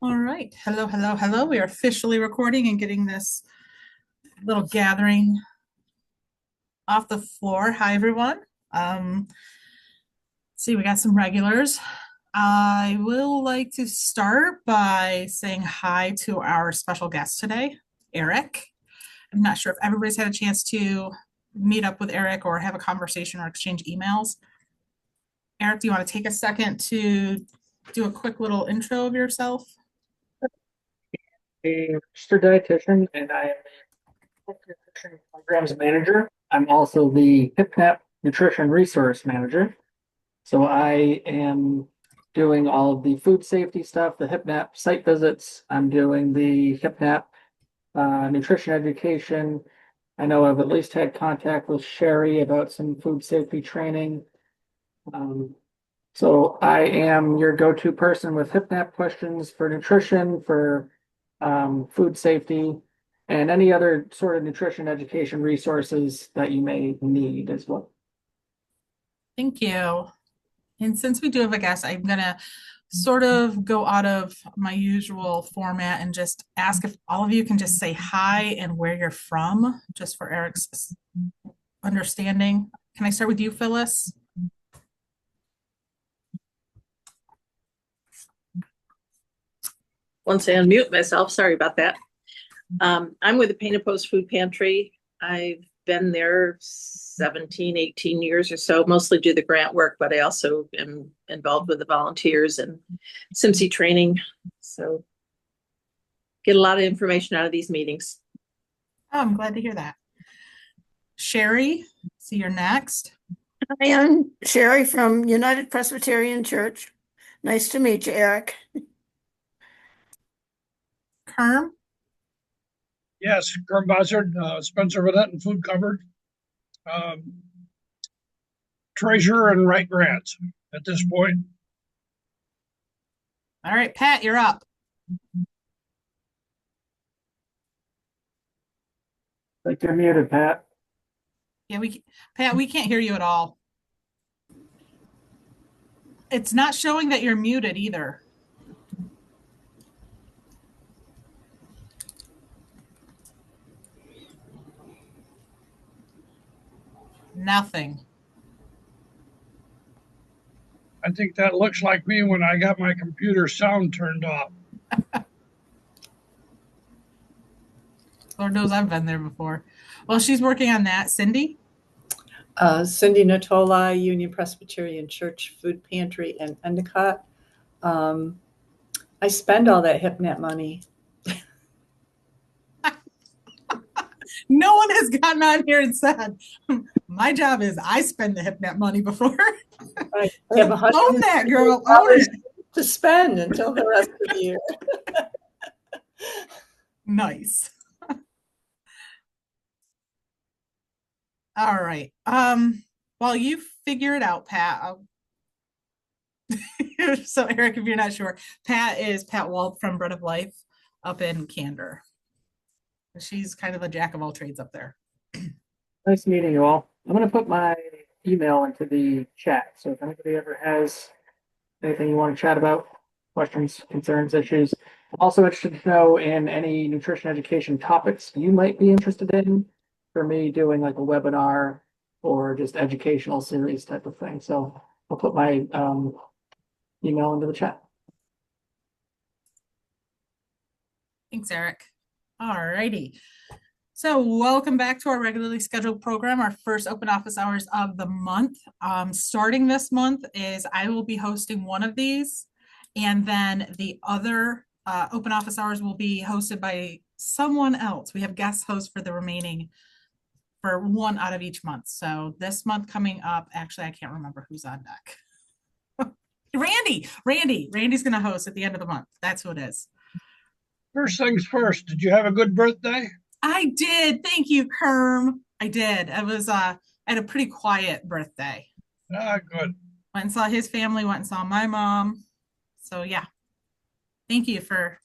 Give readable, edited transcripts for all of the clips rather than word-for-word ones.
All right. Hello, hello, hello. We are officially recording and getting this little gathering off the floor. Hi, everyone. See, we got some regulars. I will like to start by saying hi to our special guest today, Eric. I'm not sure if everybody's had a chance to meet up with Eric or have a conversation or exchange emails. Eric, do you want to take a second to do a quick little intro of yourself? A registered dietitian, and I am the nutrition programs manager. I'm also the HipNap nutrition resource manager. So I am doing all of the food safety stuff, the HipNap site visits. I'm doing the HipNap nutrition education. I know I've at least had contact with Sherry about some food safety training. Um, so I am your go-to person with HipNap questions for nutrition, for food safety, and any other sort of nutrition education resources that you may need as well. Thank you. And since we do have a guest, I'm gonna sort of go out of my usual format and just ask if all of you can just say hi and where you're from, just for Eric's understanding. Can I start with you, Phyllis? Once I unmute myself, sorry about that. I'm with the Painted Post Food Pantry. I've been there 17, 18 years or so, mostly do the grant work, but I also am involved with the volunteers and SIMSI training. So get a lot of information out of these meetings. Oh, I'm glad to hear that. Sherry, see you're next. Hi, I'm Sherry from United Presbyterian Church. Nice to meet you, Eric. Kerm, Yes, Kern Buzzard, Spencer Vidette and Food Covered. Treasurer and write grants at this point. all right, Pat, you're up. Like you're muted, Pat. Yeah, Pat, we can't hear you at all. It's not showing that you're muted either. Nothing. I think that looks like me when I got my computer sound turned off. Lord knows I've been there before. Well, she's working on that. Cindy? Cindy Natola, Union Presbyterian Church Food Pantry in Endicott. I spend all that HipNet money. No one has gotten on here and said, my job is I spend the HipNet money before. I have Own that, girl. Own it. to spend until the rest of the year. Nice. All right. While you figure it out, Pat. So Eric, if you're not sure, Pat is Pat Wald from Bread of Life up in Candor. She's kind of a jack of all trades up there. Nice meeting you all. I'm going to put my email into the chat. So if anybody ever has anything you want to chat about, questions, concerns, issues, I'm also interested to know in any nutrition education topics you might be interested in for me doing like a webinar or just educational series type of thing. So I'll put my email into the chat. Thanks, Eric. All righty. So welcome back to our regularly scheduled program, our first open office hours of the month. Starting this month is I will be hosting one of these, and then the other open office hours will be hosted by someone else. We have guest hosts for the remaining, for one out of each month. So this month coming up, actually, I can't remember who's on deck. Randy's going to host at the end of the month. That's who it is. First things first, did you have a good birthday? I did. Thank you, Kerm. I did. I was I had a pretty quiet birthday. Ah, good. Went and saw his family, went and saw my mom. So yeah. Thank you for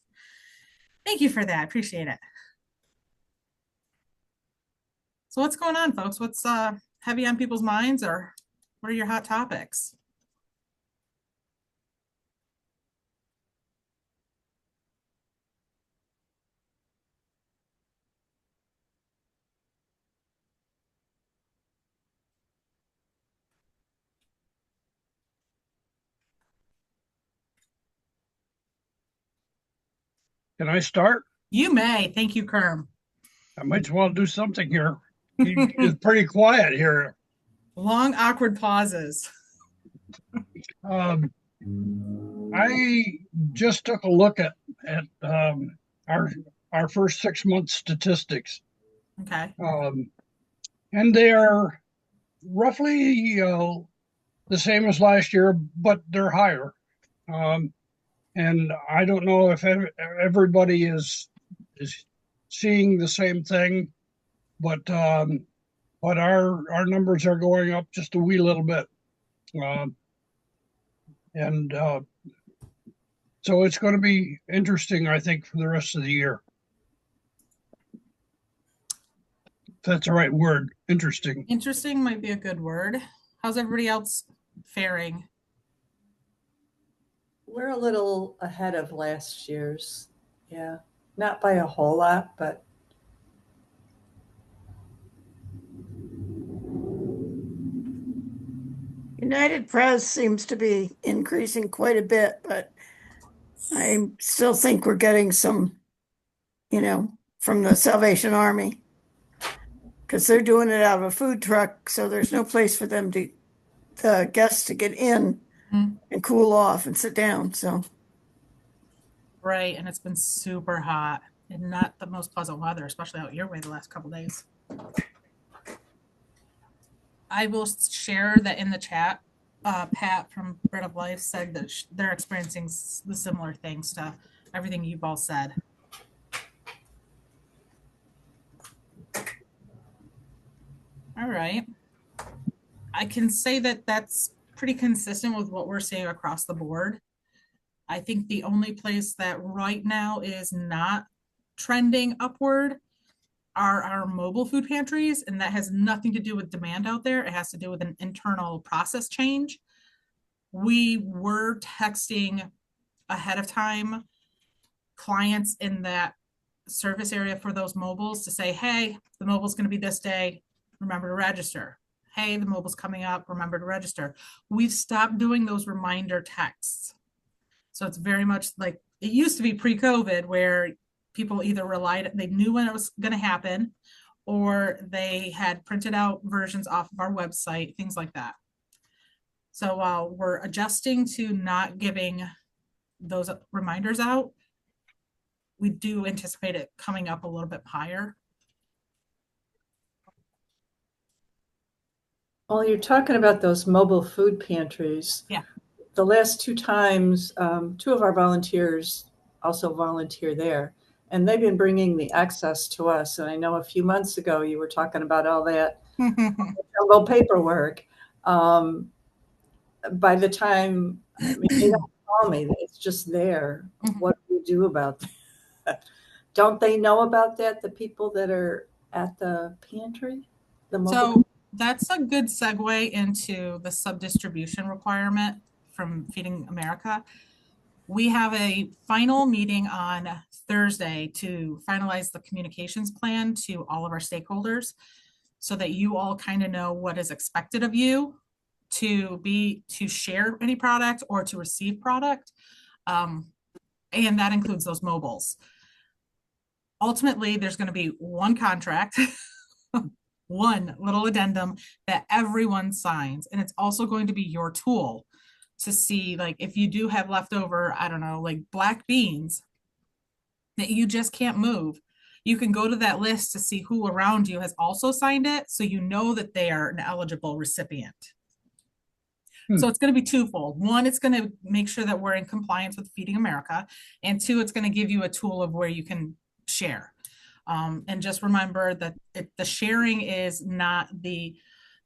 that. Appreciate it. So what's going on, folks? What's heavy on people's minds, or what are your hot topics? Can I start? You may. Thank you, Kerm. I might as well do something here. It's pretty quiet here. Long, awkward pauses. Um, I just took a look at our first 6 month statistics, Okay. and they are roughly the same as last year, but they're higher. And I don't know if everybody is seeing the same thing, but our numbers are going up just a wee little bit. And so it's going to be interesting, I think, for the rest of the year. If that's the right word, interesting. Interesting might be a good word. How's everybody else faring? We're a little ahead of last year's. Yeah, not by a whole lot, but United Press seems to be increasing quite a bit, but I still think we're getting some, from the Salvation Army. Because they're doing it out of a food truck, so there's no place for the guests to get in and cool off and sit down. So Right, and it's been super hot and not the most pleasant weather, especially out your way the last couple days. I will share that in the chat. Pat from Bread of Life said that they're experiencing the similar things to everything you've all said. All right. I can say that that's pretty consistent with what we're seeing across the board. I think the only place that right now is not trending upward are our mobile food pantries, and that has nothing to do with demand out there. It has to do with an internal process change. We were texting ahead of time clients in that service area for those mobiles to say, hey, the mobile's going to be this day. Remember to register. Hey, the mobile's coming up. Remember to register. We've stopped doing those reminder texts. So it's very much like it used to be pre-COVID, where people either they knew when it was going to happen, or they had printed out versions off of our website, things like that. So while we're adjusting to not giving those reminders out, we do anticipate it coming up a little bit higher. well, you're talking about those mobile food pantries. Yeah. The last two times, two of our volunteers also volunteer there, and they've been bringing the access to us. And I know a few months ago you were talking about all that little paperwork. By the time, they don't call me, it's just there. What do we do about that? Don't they know about that, the people that are at the pantry? So that's a good segue into the sub-distribution requirement from Feeding America. We have a final meeting on Thursday to finalize the communications plan to all of our stakeholders so that you all kind of know what is expected of you to share any product or to receive product. And that includes those mobiles. Ultimately, there's going to be one contract, one little addendum that everyone signs. And it's also going to be your tool to see, like, if you do have leftover, I don't know, like black beans that you just can't move, you can go to that list to see who around you has also signed it, so you know that they are an eligible recipient. So it's going to be twofold. One, it's going to make sure that we're in compliance with Feeding America. And two, it's going to give you a tool of where you can share. And just remember that the sharing is not the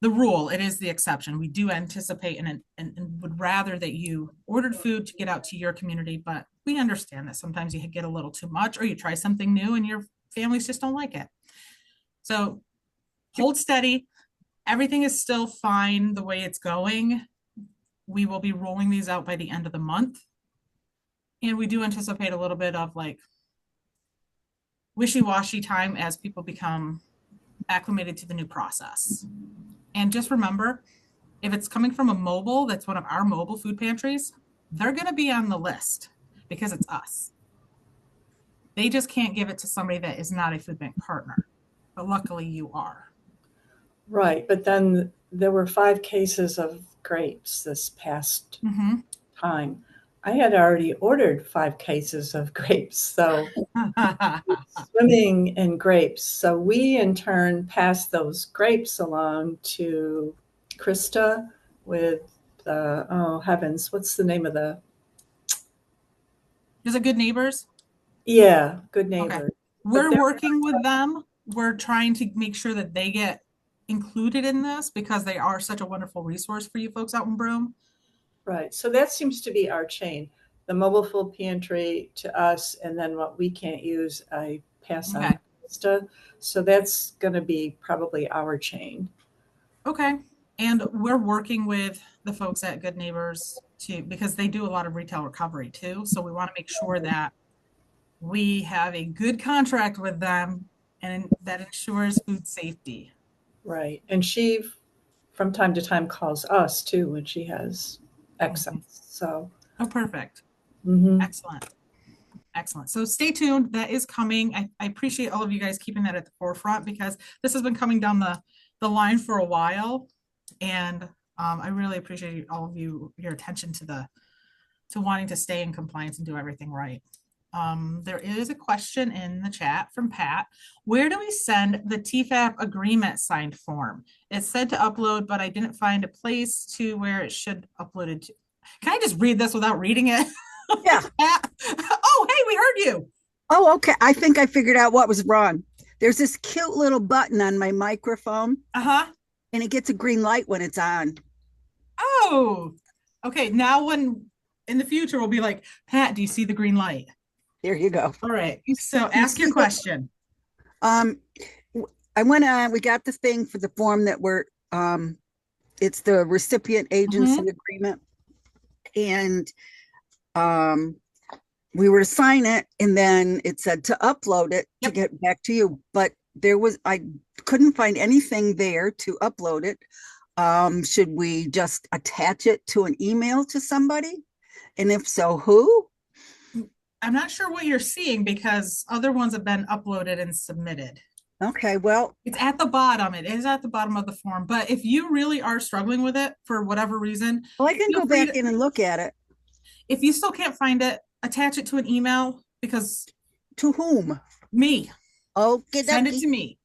rule, it is the exception. We do anticipate and would rather that you ordered food to get out to your community, but we understand that sometimes you get a little too much, or you try something new and your families just don't like it. So hold steady. Everything is still fine the way it's going. We will be rolling these out by the end of the month. And we do anticipate a little bit of like wishy-washy time as people become acclimated to the new process. And just remember, if it's coming from a mobile, that's one of our mobile food pantries, they're going to be on the list because it's us. They just can't give it to somebody that is not a food bank partner. But luckily you are. Right, but then there were 5 cases of grapes this past Mhm. time. I had already ordered 5 cases of grapes, so swimming in grapes. So we in turn passed those grapes along to Krista with the, oh heavens, what's the name of the, Is it Good Neighbors? yeah, Good Neighbor. We're they're- working with them. We're trying to make sure that they get included in this because they are such a wonderful resource for you folks out in Broome. Right, so that seems to be our chain. The mobile food pantry to us, and then what we can't use, I pass on Okay. to Krista. So that's gonna be probably our chain. Okay. And we're working with the folks at Good Neighbors too, because they do a lot of retail recovery too. So we want to make sure that we have a good contract with them and that ensures food safety. Right, and she from time to time calls us too when she has excess, so. Oh, perfect. Mhm. Excellent. Excellent. So stay tuned. That is coming. I appreciate all of you guys keeping that at the forefront because this has been coming down the line for a while. And I really appreciate all of your attention to wanting to stay in compliance and do everything right. There is a question in the chat from Pat. Where do we send the TFAP agreement signed form? It said to upload, but I didn't find a place to where it should uploaded to. Can I just read this without reading it? Yeah. Pat? Oh, hey, we heard you. Oh, okay. I think I figured out what was wrong. There's this cute little button on my microphone, Uh-huh. and it gets a green light when it's on. Oh, okay. Now when in the future we'll be like, Pat, do you see the green light? There you go. All right. So ask your question. I went on, we got the thing for the form that it's the recipient agency agreement. And we were to sign it, and then it said to upload it to get back to you. But I couldn't find anything there to upload it. Should we just attach it to an email to somebody? And if so, who? I'm not sure what you're seeing because other ones have been uploaded and submitted. Okay, well, It's at the bottom. It is at the bottom of the form. But if you really are struggling with it for whatever reason, I can feel go free back to- in and look at it. if you still can't find it, attach it to an email because To whom? me, Okay, send it to me.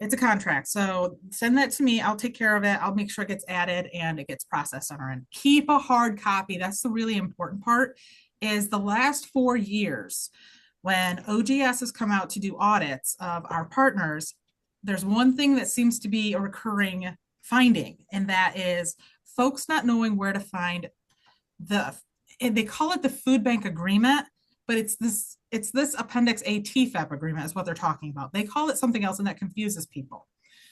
It's a contract. So send that to me. I'll take care of it. I'll make sure it gets added and it gets processed on our end. Keep a hard copy. That's the really important part is the last 4 years when OGS has come out to do audits of our partners, there's one thing that seems to be a recurring finding, and that is folks not knowing where to find they call it the food bank agreement, but it's this Appendix A TFAP agreement is what they're talking about. They call it something else and that confuses people.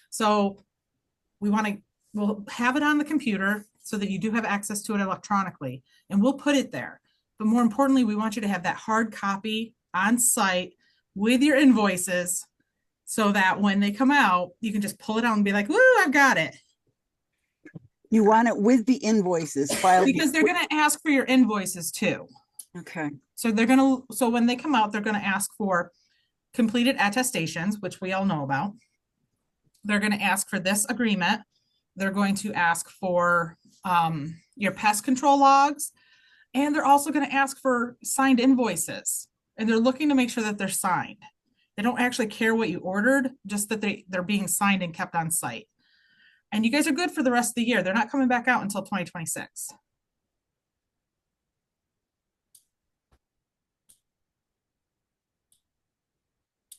So we'll have it on the computer so that you do have access to it electronically, and we'll put it there. But more importantly, we want you to have that hard copy on site with your invoices so that when they come out, you can just pull it out and be like, woo, I've got it. You want it with the invoices filed? Because they're going to ask for your invoices too. Okay. So so when they come out, they're going to ask for completed attestations, which we all know about. They're going to ask for this agreement. They're going to ask for your pest control logs. And they're also going to ask for signed invoices. And they're looking to make sure that they're signed. They don't actually care what you ordered, just that they're being signed and kept on site. And you guys are good for the rest of the year. They're not coming back out until 2026.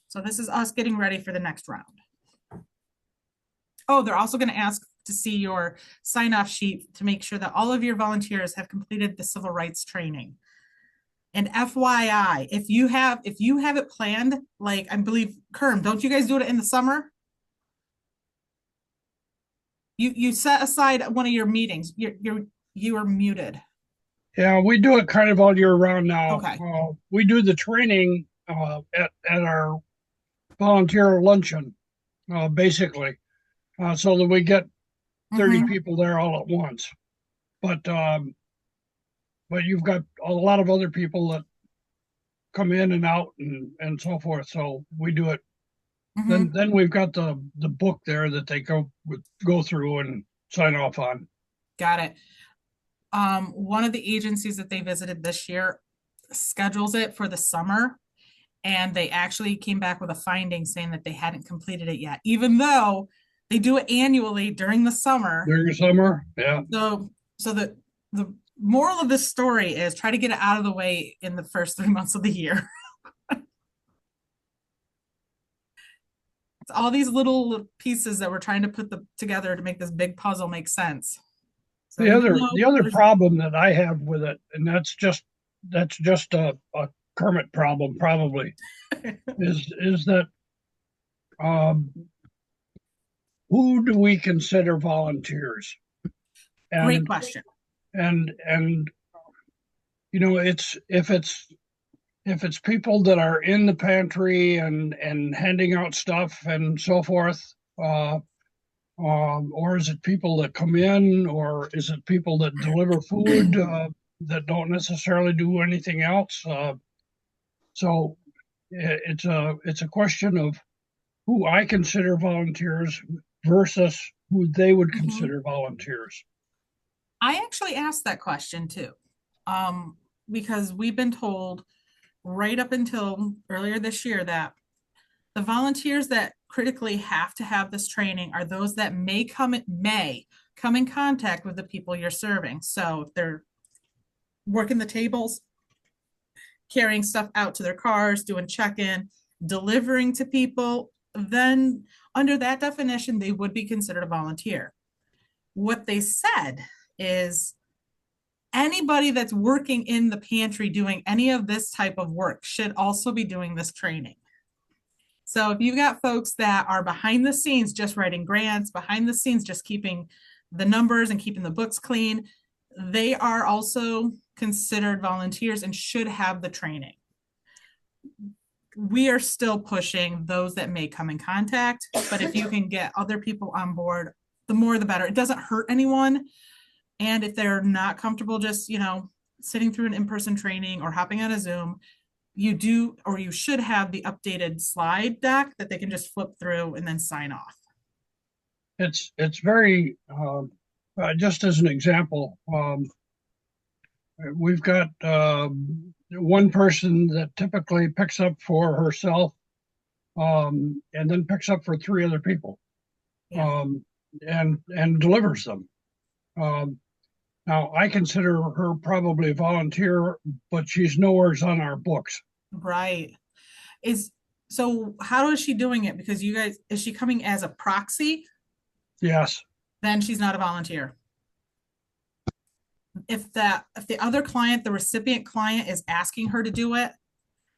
So this is us getting ready for the next round. Oh, they're also going to ask to see your sign-off sheet to make sure that all of your volunteers have completed the civil rights training. And FYI, if you have it planned, like I believe Kerm, don't you guys do it in the summer? You set aside one of your meetings. You are muted. Yeah, we do it kind of all year round now. Okay. We do the training at our volunteer luncheon, basically, so that we get 30 people there all at once. But you've got a lot of other people that come in and out and so forth. So we do it. Mhm. Then we've got the book there that they go through and sign off on. Got it. One of the agencies that they visited this year schedules it for the summer. And they actually came back with a finding saying that they hadn't completed it yet, even though they do it annually during the summer. During the summer, yeah. So the moral of this story is try to get it out of the way in the first 3 months of the year. It's all these little pieces that we're trying to put together to make this big puzzle make sense. So The other there's- problem that I have with it, and that's just a Kermit problem probably, is that who do we consider volunteers? Great question. And you know, if it's people that are in the pantry and handing out stuff and so forth, or is it people that come in, or is it people that deliver food that don't necessarily do anything else? So it's a question of who I consider volunteers versus who they would consider volunteers. I actually asked that question too, because we've been told right up until earlier this year that the volunteers that critically have to have this training are those that may come in contact with the people you're serving. So if they're working the tables, carrying stuff out to their cars, doing check-in, delivering to people, then under that definition, they would be considered a volunteer. What they said is anybody that's working in the pantry doing any of this type of work should also be doing this training. So if you've got folks that are behind the scenes just writing grants, behind the scenes just keeping the numbers and keeping the books clean, they are also considered volunteers and should have the training. We are still pushing those that may come in contact, but if you can get other people on board, the more the better. It doesn't hurt anyone. And if they're not comfortable just, sitting through an in-person training or hopping on a Zoom, you do, or you should have the updated slide deck that they can just flip through and then sign off. It's very, just as an example, we've got one person that typically picks up for herself and then picks up for 3 other people, Yeah. and delivers them. Now, I consider her probably a volunteer, but she's nowhere on our books. Right. So how is she doing it? Because is she coming as a proxy? Yes. Then she's not a volunteer. If the other client, the recipient client, is asking her to do it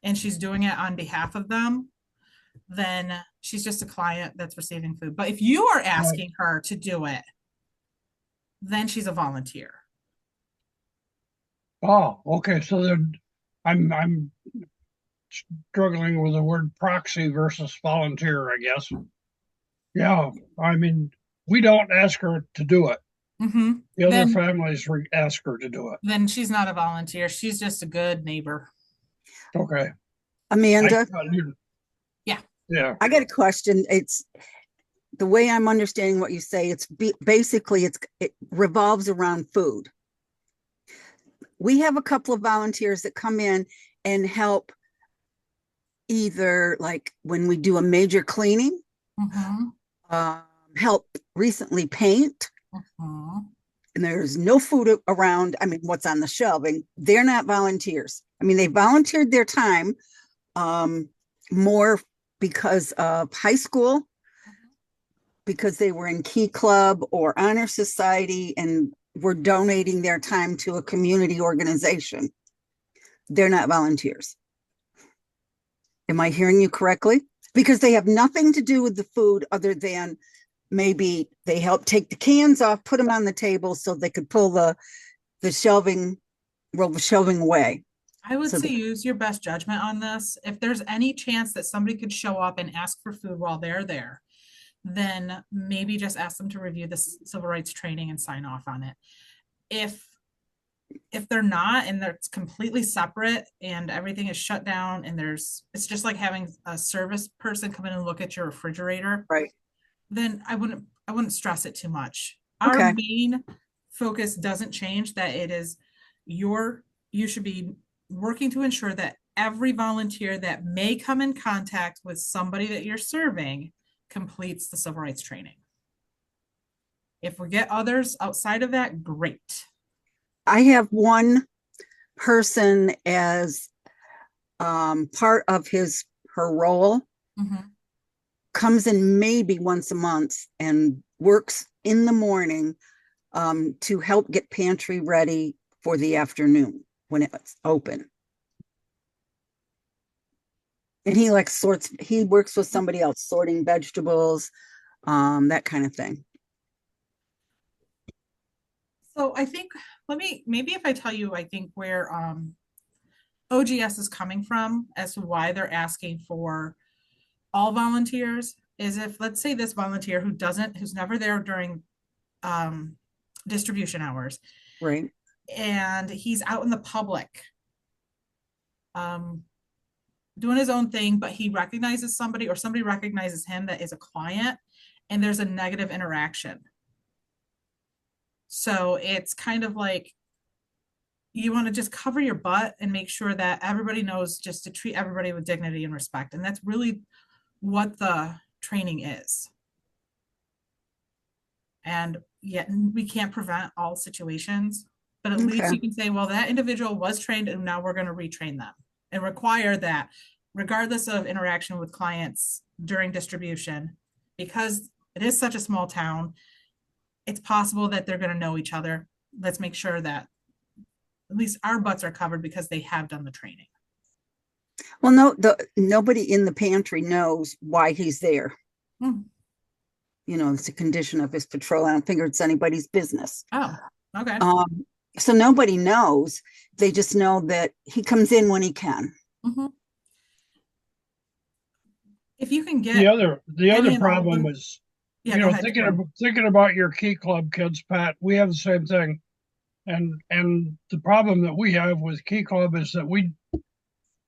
and she's doing it on behalf of them, then she's just a client that's receiving food. But if you are asking her to do it, then she's a volunteer. Oh, okay. So then I'm struggling with the word proxy versus volunteer, I guess. Yeah, I mean, we don't ask her to do it. Mm-hmm. The other families ask her to do it. Then she's not a volunteer. She's just a good neighbor. Okay. Amanda, Yeah. I got a question. It's the way I'm understanding what you say. It's basically it revolves around food. We have a couple of volunteers that come in and help, either like when we do a major cleaning, help recently paint, and there's no food around. I mean, what's on the shelving? They're not volunteers. I mean, they volunteered their time more because of high school, because they were in Key Club or Honor Society and were donating their time to a community organization. They're not volunteers. Am I hearing you correctly? Because they have nothing to do with the food other than maybe they help take the cans off, put them on the table so they could pull the shelving, roll the shelving away. I would say use your best judgment on this. If there's any chance that somebody could show up and ask for food while they're there, then maybe just ask them to review the civil rights training and sign off on it. If if they're not and it's completely separate and everything is shut down and it's just like having a service person come in and look at your refrigerator, Right. then I wouldn't stress it too much. Okay. Our main focus doesn't change, that it is you should be working to ensure that every volunteer that may come in contact with somebody that you're serving completes the civil rights training. If we get others outside of that, great. I have one person as part of her role, Mhm. comes in maybe once a month and works in the morning to help get pantry ready for the afternoon when it's open. And he he works with somebody else sorting vegetables, that kind of thing. So I think, maybe if I tell you, I think where OGS is coming from as to why they're asking for all volunteers is, if, let's say, this volunteer who's never there during distribution hours, Right. and he's out in the public doing his own thing, but he recognizes somebody or somebody recognizes him that is a client, and there's a negative interaction. So it's kind of like you want to just cover your butt and make sure that everybody knows just to treat everybody with dignity and respect. And that's really what the training is. And yet we can't prevent all situations, but at least you can say, well, that individual was trained and now we're going to retrain them and require that regardless of interaction with clients during distribution, because it is such a small town, it's possible that they're going to know each other. Let's make sure that at least our butts are covered because they have done the training. Well, nobody in the pantry knows why he's there. Hmm. You know, it's a condition of his patrol. I don't think it's anybody's business. Oh, okay. So nobody knows. They just know that he comes in when he can. Mhm. If you can get The other any and all problem the- is, yeah, you go know, ahead, Joe. thinking about your Key Club kids, Pat, we have the same thing. And the problem that we have with Key Club is that we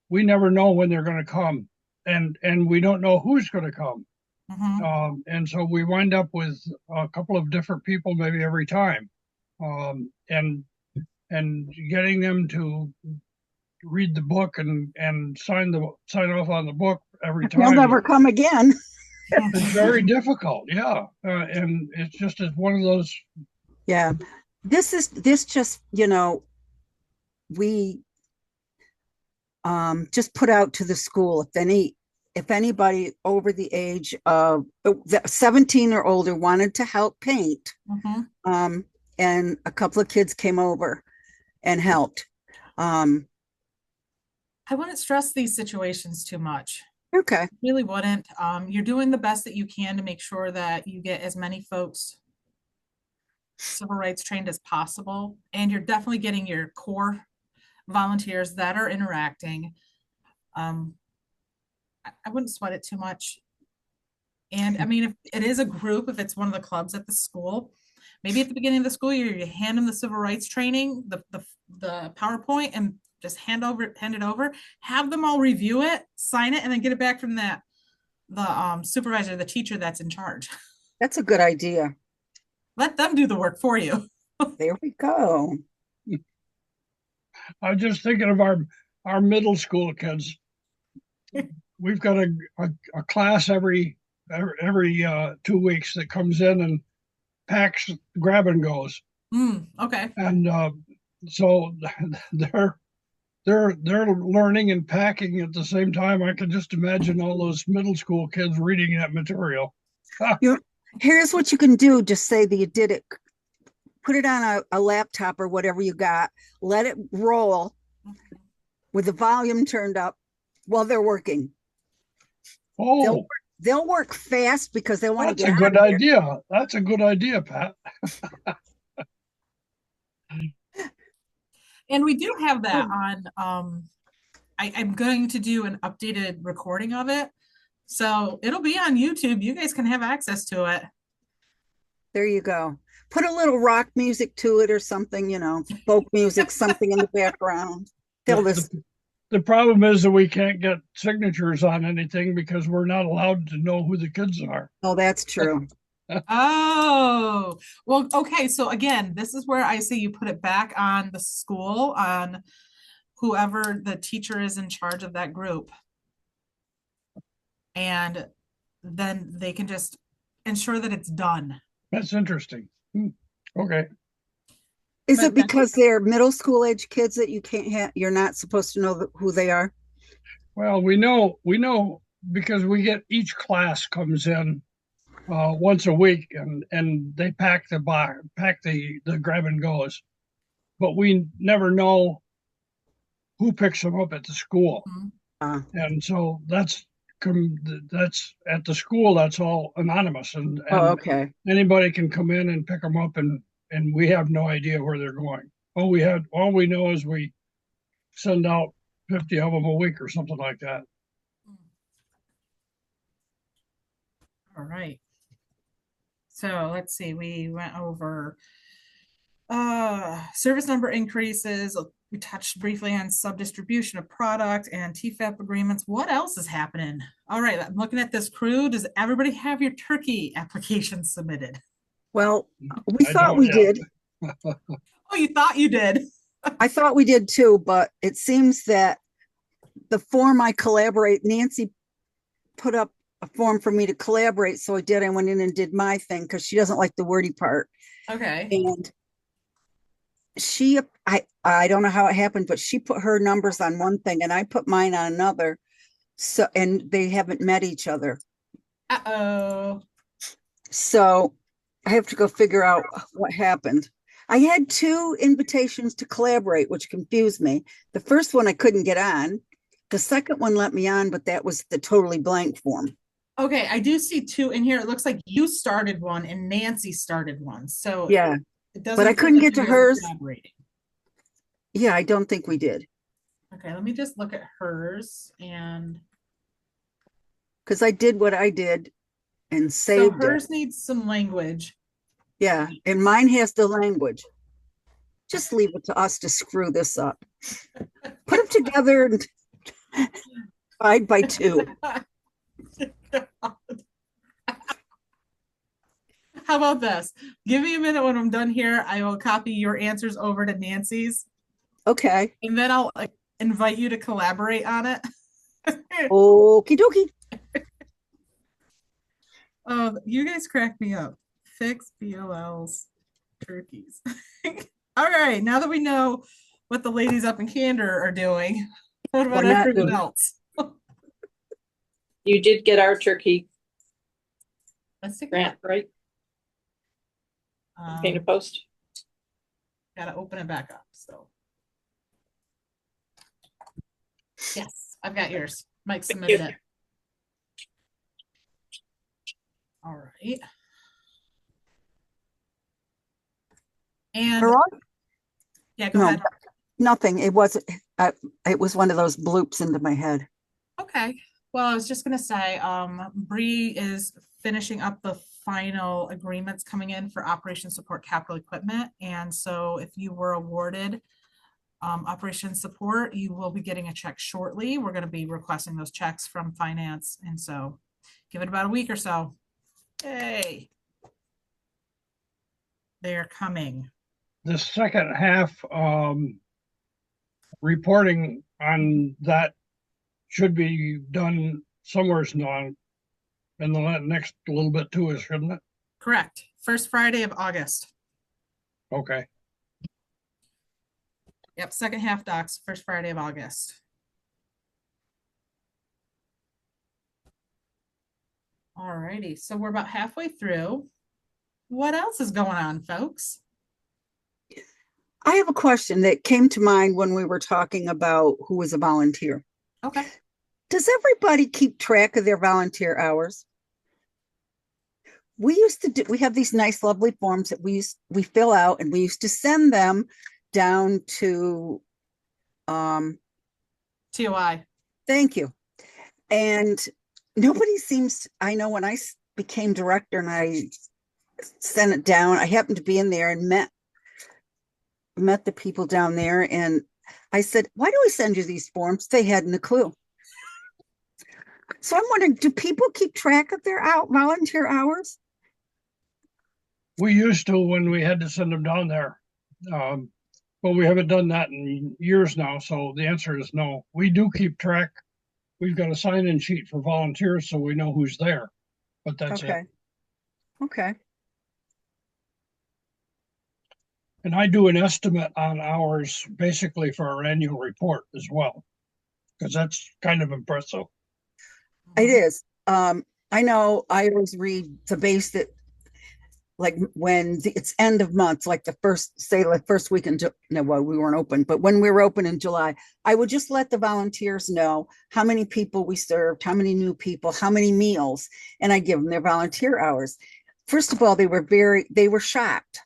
never know when they're going to come, and we don't know who's going to come. Mhm. And so we wind up with a couple of different people maybe every time, and getting them to read the book and sign off on the book every He'll time never come again. is very difficult. Yeah, and it's one of those. Yeah. This just, you know, we just put out to the school, if anybody over the age of 17 or older wanted to help paint, Mhm. and a couple of kids came over and helped. I wouldn't stress these situations too much. Okay. Really wouldn't. You're doing the best that you can to make sure that you get as many folks civil rights trained as possible. And you're definitely getting your core volunteers that are interacting. I wouldn't sweat it too much. And I mean, if it is a group, if it's one of the clubs at the school, maybe at the beginning of the school year, you hand them the civil rights training, the PowerPoint, and just hand it over, have them all review it, sign it, and then get it back from the supervisor, the teacher that's in charge. That's a good idea. Let them do the work for you. There we go. I was just thinking of our middle school kids. We've got a class every 2 weeks that comes in and packs grab and goes, Okay. and so they're learning and packing at the same time. I can just imagine all those middle school kids reading that material. Here's what you can do. Just say that you did it. Put it on a laptop or whatever you got. Let it roll with the volume turned up while they're working. Oh, They'll work fast because they want to that's get a good idea. That's a good idea, Pat. And we do have that on, I'm going to do an updated recording of it. So it'll be on YouTube. You guys can have access to it. There you go. put a little rock music to it or something, folk music, something in the background. They'll listen. The problem is that we can't get signatures on anything because we're not allowed to know who the kids are. Oh, that's true. Oh, well, okay, so again, this is where I say you put it back on the school, on whoever the teacher is in charge of that group. And then they can just ensure that it's done. That's interesting. Okay. Is But it because they're middle school age kids that you can't have, you're not supposed to know who they are? Well, we know because we get each class comes in once a week and they pack the grab and goes, but we never know who picks them up at the school. Uh, And so that's at the school, that's all anonymous and oh, okay. anybody can come in and pick them up and we have no idea where they're going. All we know is we send out 50 of them a week or something like that. All right. So let's see, we went over service number increases. We touched briefly on sub-distribution of product and TFAP agreements. What else is happening? All right, I'm looking at this crew. Does everybody have your turkey application submitted? Well, we I thought don't we yet. did. Oh, you thought you did. I thought we did too, but it seems that the form Nancy put up a form for me to collaborate. So I did. I went in and did my thing because she doesn't like the wordy part. Okay. And I don't know how it happened, but she put her numbers on one thing and I put mine on another. So, and they haven't met each other. Uh-oh. So I have to go figure out what happened. I had 2 invitations to collaborate, which confused me. The first one I couldn't get on. The second one let me on, but that was the totally blank form. Okay, I do see 2 in here. It looks like you started one and Nancy started one. So Yeah. it doesn't but I look couldn't like get to you guys are hers. collaborating. Yeah, I don't think we did. Okay, let me just look at hers and Because I did what I did and so saved it. hers needs some language. Yeah, and mine has the language. Just leave it to us to screw this up. Put them together and divide by 2. How about this? Give me a minute when I'm done here. I will copy your answers over to Nancy's Okay. and then I'll invite you to collaborate on it. Okie dokie. Oh, you guys crack me up. Fix BLL's turkeys. All right, now that we know what the ladies up in Candor are doing, what about We're not everyone doing- else? You did get our turkey Let's take grant, right? Painted post. Gotta open it back up, so. Yes, I've got yours. Mike submitted it. All right. And, We're on? yeah, go No. ahead. Nothing. It was one of those bloops into my head. Okay, well, I was just gonna say, Bree is finishing up the final agreements coming in for operation support capital equipment. And so if you were awarded operation support, you will be getting a check shortly. We're gonna be requesting those checks from finance. And so give it about a week or so. Yay. They're coming. The second half reporting on that should be done somewhere in the next little bit too, shouldn't it? Correct. First Friday of August. Okay. Yep, second half docs, first Friday of August. Alrighty, so we're about halfway through. What else is going on, folks? I have a question that came to mind when we were talking about who was a volunteer. Okay. Does everybody keep track of their volunteer hours? We have these nice, lovely forms that we fill out, and we used to send them down to, TOI. thank you. And nobody seems, I know when I became director and I sent it down. I happened to be in there and met the people down there, and I said, why do we send you these forms? They hadn't a clue. So I'm wondering, do people keep track of their volunteer hours? We used to when we had to send them down there. But we haven't done that in years now, so the answer is no. We do keep track. We've got a sign-in sheet for volunteers, so we know who's there, but that's it. Okay. Okay. And I do an estimate on hours basically for our annual report as well, because that's kind of impressive. It is. I know I always read the base that, like when it's end of month, like the first week in no, well, we weren't open, but when we were open in July, I would just let the volunteers know how many people we served, how many new people, how many meals, and I give them their volunteer hours. First of all, they were shocked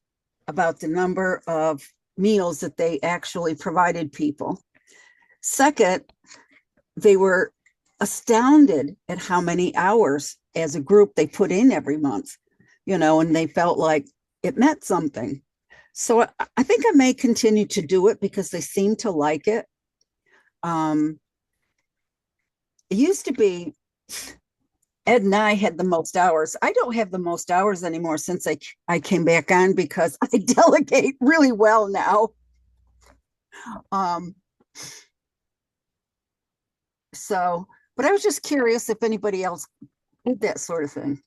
about the number of meals that they actually provided people. Second, they were astounded at how many hours as a group they put in every month, and they felt like it meant something. So I think I may continue to do it because they seem to like it. It used to be Ed and I had the most hours. I don't have the most hours anymore since I came back on because I delegate really well now. But I was just curious if anybody else did that sort of thing.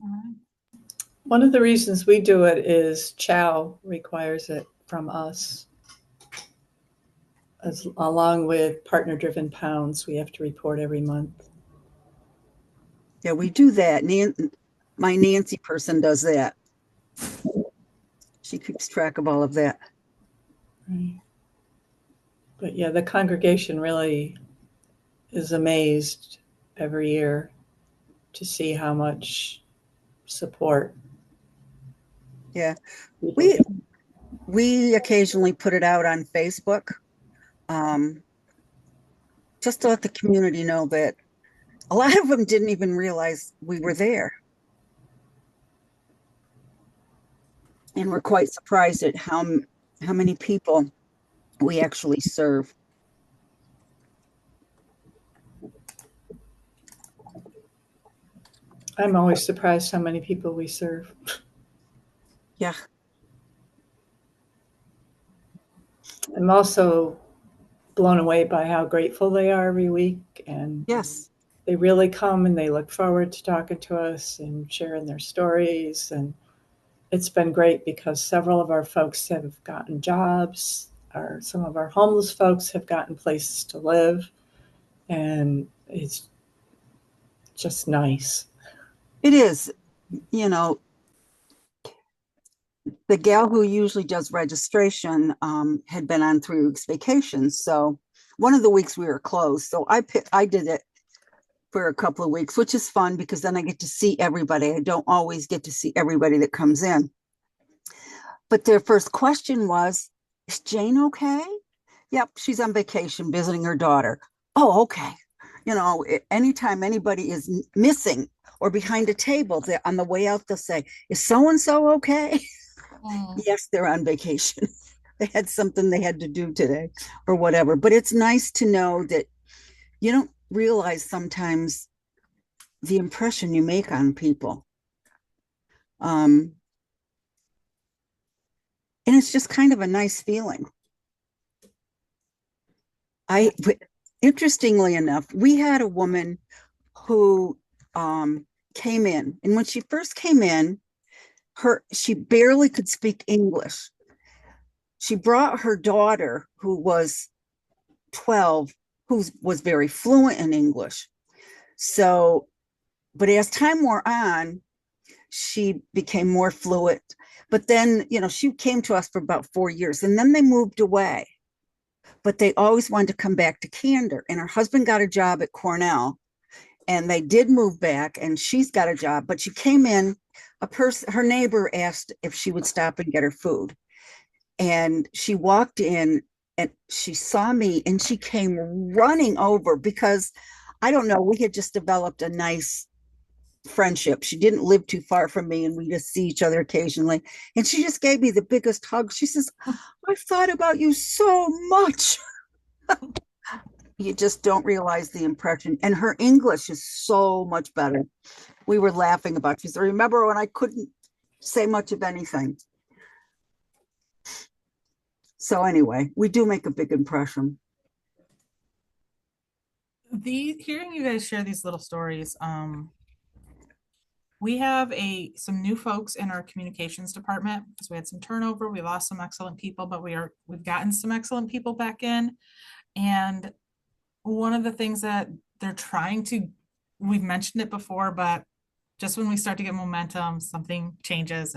All right. One of the reasons we do it is Chow requires it from us. Along with partner-driven pounds, we have to report every month. Yeah, we do that. My Nancy person does that. She keeps track of all of that. Right. But yeah, the congregation really is amazed every year to see how much support. Yeah, people give. we occasionally put it out on Facebook, just to let the community know that a lot of them didn't even realize we were there. And we're quite surprised at how many people we actually serve. I'm always surprised how many people we serve. Yeah. I'm also blown away by how grateful they are every week. And Yes. they really come and they look forward to talking to us and sharing their stories. And it's been great because several of our folks have gotten jobs, or some of our homeless folks have gotten places to live. And it's just nice. It is. The gal who usually does registration had been on 3 weeks vacation. So one of the weeks we were closed. So I did it for a couple of weeks, which is fun because then I get to see everybody. I don't always get to see everybody that comes in. But their first question was, is Jane okay? Yep, she's on vacation visiting her daughter. Oh, okay. Anytime anybody is missing or behind a table, on the way out, they'll say, is so-and-so okay? Yes, they're on vacation. They had something they had to do today or whatever. But it's nice to know that you don't realize sometimes the impression you make on people. And it's just kind of a nice feeling. Interestingly enough, we had a woman who came in, and when she first came in, she barely could speak English. She brought her daughter, who was 12, who was very fluent in English. So, but as time wore on, she became more fluent. But then, she came to us for about 4 years, and then they moved away. But they always wanted to come back to Candor. And her husband got a job at Cornell, and they did move back, and she's got a job. But she came in, her neighbor asked if she would stop and get her food. And she walked in, and she saw me and she came running over because I don't know, we had just developed a nice friendship. She didn't live too far from me and we just see each other occasionally. And she just gave me the biggest hug. She says, I've thought about you so much. You just don't realize the impression. And her English is so much better. We were laughing about it. She said, remember when I couldn't say much of anything? So anyway, we do make a big impression. Hearing you guys share these little stories, we have some new folks in our communications department because we had some turnover. We lost some excellent people, but we've gotten some excellent people back in. And one of the things that they're trying to, we've mentioned it before, but just when we start to get momentum, something changes.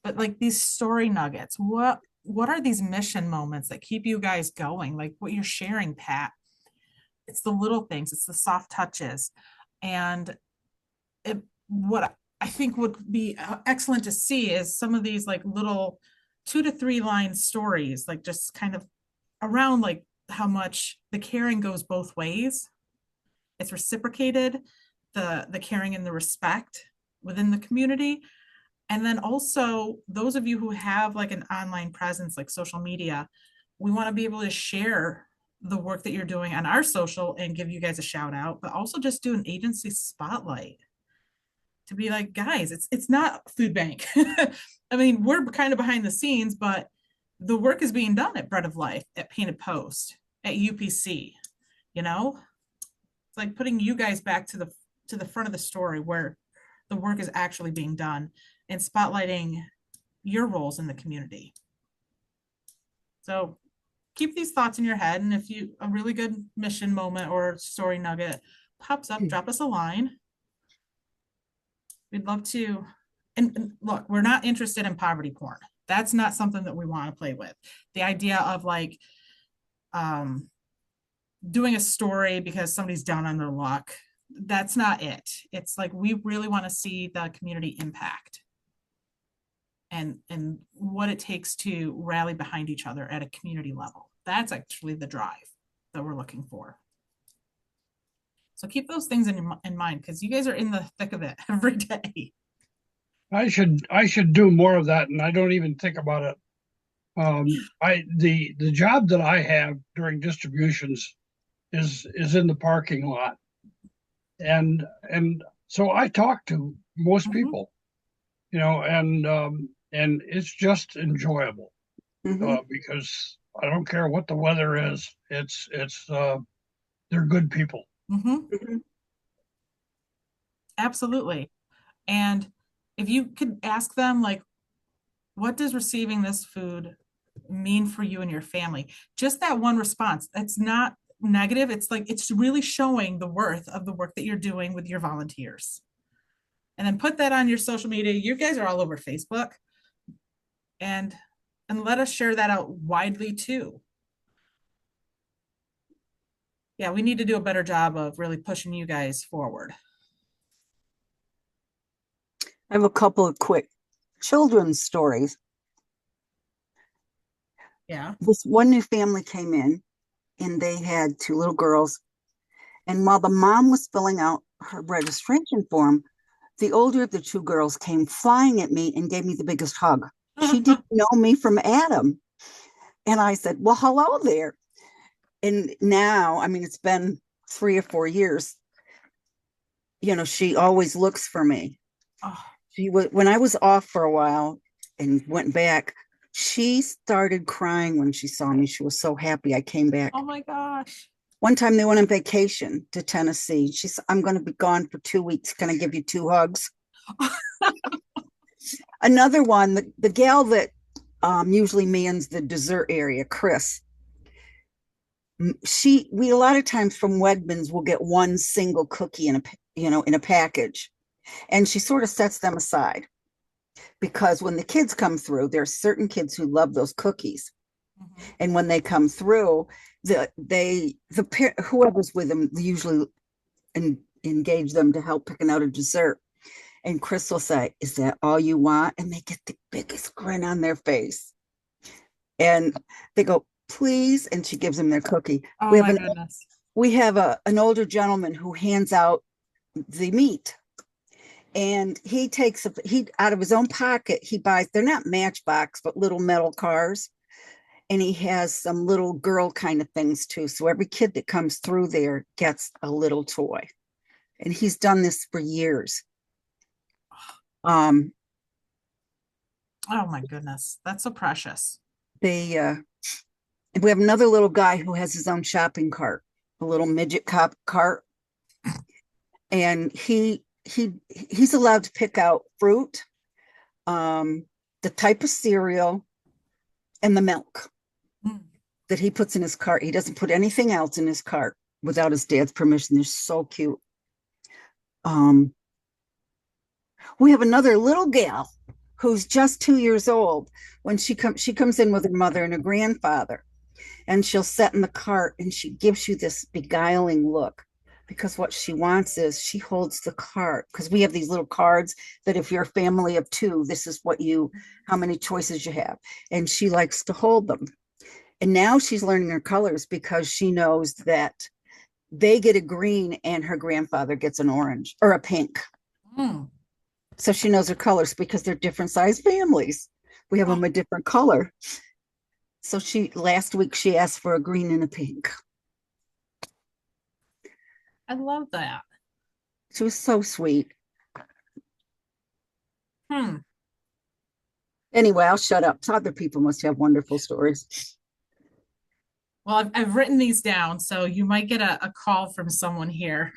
But like these story nuggets, what are these mission moments that keep you guys going? Like what you're sharing, Pat. It's the little things, it's the soft touches. And what I think would be excellent to see is some of these like little 2 to 3 line stories, like just kind of around like how much the caring goes both ways. It's reciprocated, the caring and the respect within the community. And then also those of you who have like an online presence, like social media, we want to be able to share the work that you're doing on our social and give you guys a shout out, but also just do an agency spotlight to be like, guys, it's not food bank. I mean, we're kind of behind the scenes, but the work is being done at Bread of Life, at Painted Post, at UPC, you know? It's like putting you guys back to the front of the story where the work is actually being done and spotlighting your roles in the community. So keep these thoughts in your head. And if a really good mission moment or story nugget pops up, drop us a line. We'd love to. And look, we're not interested in poverty porn. That's not something that we want to play with. The idea of like doing a story because somebody's down on their luck, that's not it. It's like we really want to see the community impact and what it takes to rally behind each other at a community level. That's actually the drive that we're looking for. So keep those things in mind because you guys are in the thick of it every day. I should do more of that, and I don't even think about it. The job that I have during distributions is in the parking lot, and so I talk to most people, you know, and it's just enjoyable because I don't care what the weather is. It's they're good people. Absolutely. And if you could ask them, like, what does receiving this food mean for you and your family? Just that one response. That's not negative. It's like, it's really showing the worth of the work that you're doing with your volunteers. And then put that on your social media. You guys are all over Facebook. And let us share that out widely too. Yeah, we need to do a better job of really pushing you guys forward. I have a couple of quick children's stories. Yeah. This one new family came in and they had 2 little girls. And while the mom was filling out her registration form, the older of the 2 girls came flying at me and gave me the biggest hug. She didn't know me from Adam. And I said, well, hello there. And now, I mean, it's been 3 or 4 years. You know, she always looks for me. Oh. When I was off for a while and went back, she started crying when she saw me. She was so happy I came back. Oh my gosh. One time they went on vacation to Tennessee. She said, I'm going to be gone for 2 weeks. Can I give you 2 hugs? Another one, the gal that usually mans the dessert area, Chris. We a lot of times from Wegmans will get one single cookie in a package, and she sort of sets them aside because when the kids come through, there are certain kids who love those cookies, and when they come through, whoever's with them usually engage them to help picking out a dessert. And Chris will say, is that all you want? And they get the biggest grin on their face. And they go, please. And she gives them their cookie. Oh We have my an goodness. we have an older gentleman who hands out the meat, and he takes he out of his own pocket, he buys, they're not Matchbox but little metal cars, and he has some little girl kind of things too, so every kid that comes through there gets a little toy, and he's done this for years. Oh my goodness. That's so precious. We have another little guy who has his own shopping cart, a little midget cart, and he's allowed to pick out fruit, the type of cereal, and the milk Mm. that he puts in his cart. He doesn't put anything else in his cart without his dad's permission. They're so cute. We have another little gal who's just 2 years old. When she comes in with her mother and her grandfather, and she'll sit in the cart and she gives you this beguiling look, because what she wants is, she holds the cart, because we have these little cards that if you're a family of two, this is how many choices you have. And she likes to hold them. And now she's learning her colors because she knows that they get a green and her grandfather gets an orange or a pink. Mm. So she knows her colors because they're different size families. We have them a different color. So last week she asked for a green and a pink. I love that. She was so sweet. Hmm. Anyway, I'll shut up. Other people must have wonderful stories. Well, I've written these down, so you might get a call from someone here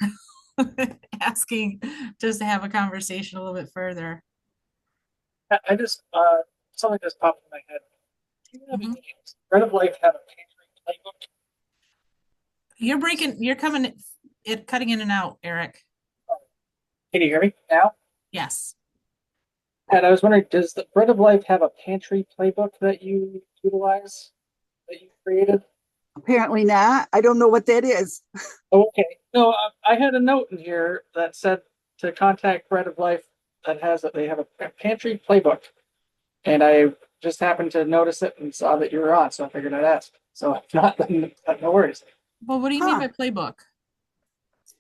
asking just to have a conversation a little bit further. I just, something just popped in my head. Do you have Mhm. any, Bread of Life have a pantry playbook? You're cutting in and out, Eric. Can you hear me now? Yes. And I was wondering, does the Bread of Life have a pantry playbook that you utilize, that you created? Apparently not. I don't know what that is. Oh, okay. No, I had a note in here that said to contact Bread of Life that they have a pantry playbook. And I just happened to notice it and saw that you were on, so I figured I'd ask. So if not, then no worries. Well, what do you mean Huh. by playbook?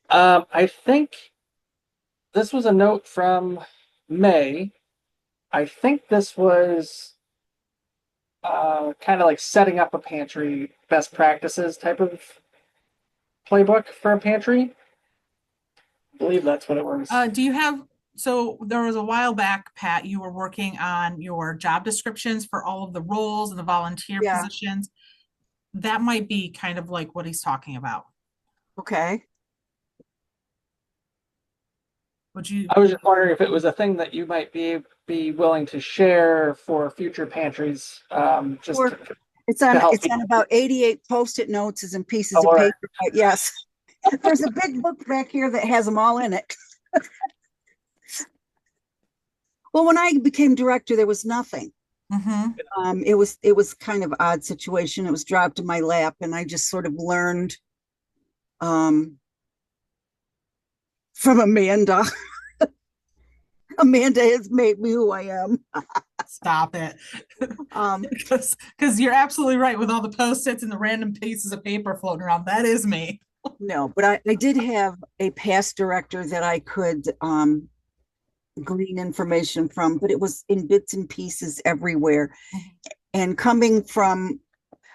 I think this was a note from May. I think this was kind of like setting up a pantry, best practices type of playbook for a pantry. I believe that's what it was. So there was a while back, Pat, you were working on your job descriptions for all of the roles and the volunteer Yeah. positions. That might be kind of like what he's talking about. Okay. Would you? I was just wondering if it was a thing that you might be willing to share for future pantries. Just Or- to- It's on help it's on people. about 88 Post-it notes and pieces Oh, of all right. paper. But yes. There's a big book back here that has them all in it. Well, when I became director, there was nothing. Mhm. It was kind of odd situation. It was dropped in my lap, and I just sort of learned from Amanda. Amanda has made me who I am. Stop it. Um, Because you're absolutely right with all the post-its and the random pieces of paper floating around. That is me. no, but I did have a past director that I could glean information from, but it was in bits and pieces everywhere. And coming from,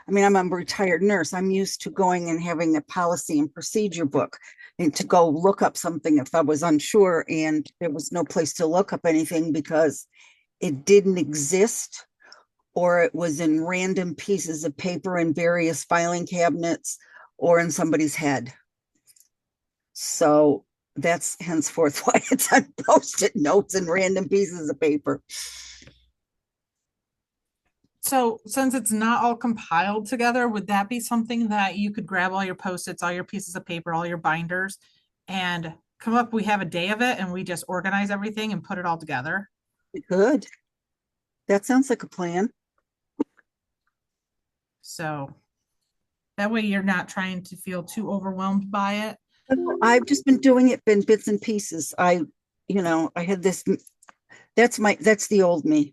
I mean, I'm a retired nurse. I'm used to going and having a policy and procedure book and to go look up something if I was unsure, and there was no place to look up anything because it didn't exist, or it was in random pieces of paper in various filing cabinets or in somebody's head. So that's henceforth why it's on Post-it notes and random pieces of paper. So since it's not all compiled together, would that be something that you could grab all your post-its, all your pieces of paper, all your binders, and come up, we have a day of it and we just organize everything and put it all together? Good. That sounds like a plan. So that way you're not trying to feel too overwhelmed by it. I've just been doing it in bits and pieces. I had this, that's the old me.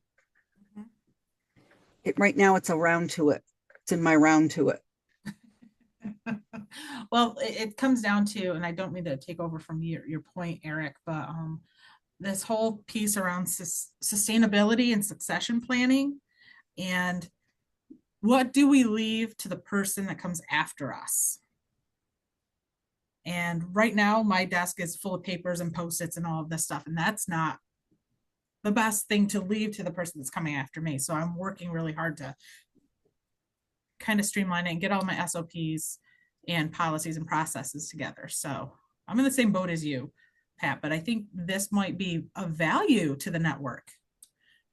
Right now it's around to it. It's in my round to it. Well, it comes down to, and I don't mean to take over from your point, Eric, but this whole piece around sustainability and succession planning, and what do we leave to the person that comes after us? And right now, my desk is full of papers and Post-its and all of this stuff, and that's not the best thing to leave to the person that's coming after me. So I'm working really hard to kind of streamline it and get all my SOPs and policies and processes together. So I'm in the same boat as you, Pat, but I think this might be of value to the network.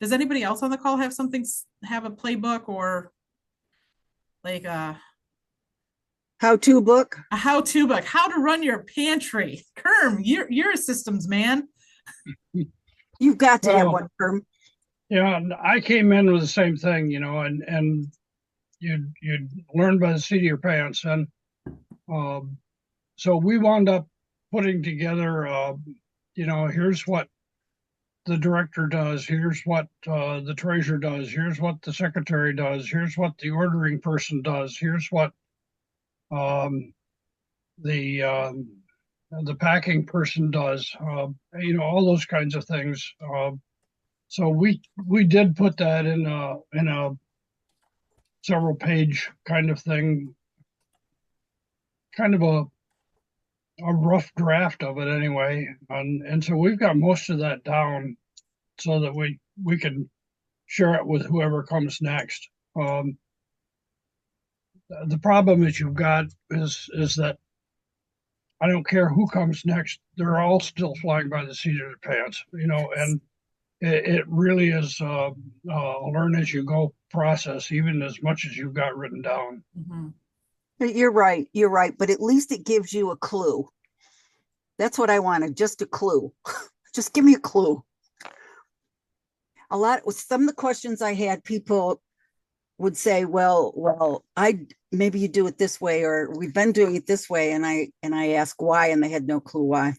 Does anybody else on the call have something, have a playbook or like How-to book? a how-to book, how to run your pantry? Kerm, you're a systems man. You've got to have Well, one, Kerm. Yeah, and I came in with the same thing, and you'd learn by the seat of your pants, and so we wound up putting together, here's what the director does, here's what the treasurer does, here's what the secretary does, here's what the ordering person does, here's what the packing person does, all those kinds of things. So we did put that in a several page kind of thing, kind of a rough draft of it anyway. And so we've got most of that down so that we can share it with whoever comes next. The problem that you've got is that I don't care who comes next, they're all still flying by the seat of their pants, and it really is a learn as you go process, even as much as you've got written down. Mhm. You're right. You're right. But at least it gives you a clue. That's what I wanted. Just a clue. Just give me a clue. Some of the questions I had, people would say, well, maybe you do it this way, or we've been doing it this way. And I ask why, and they had no clue why.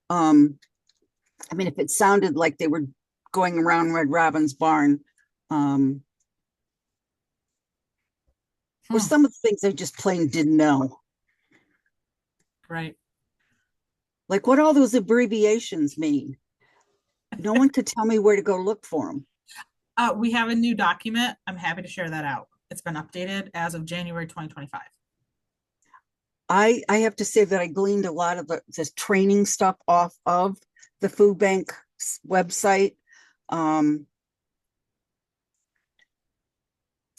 I mean, if it sounded like they were going around Red Robin's barn, or some of the things I just plain didn't know. Right. Like what all those abbreviations mean. No one could tell me where to go look for them. We have a new document. I'm happy to share that out. It's been updated as of January 2025. I have to say that I gleaned a lot of this training stuff off of the food bank website.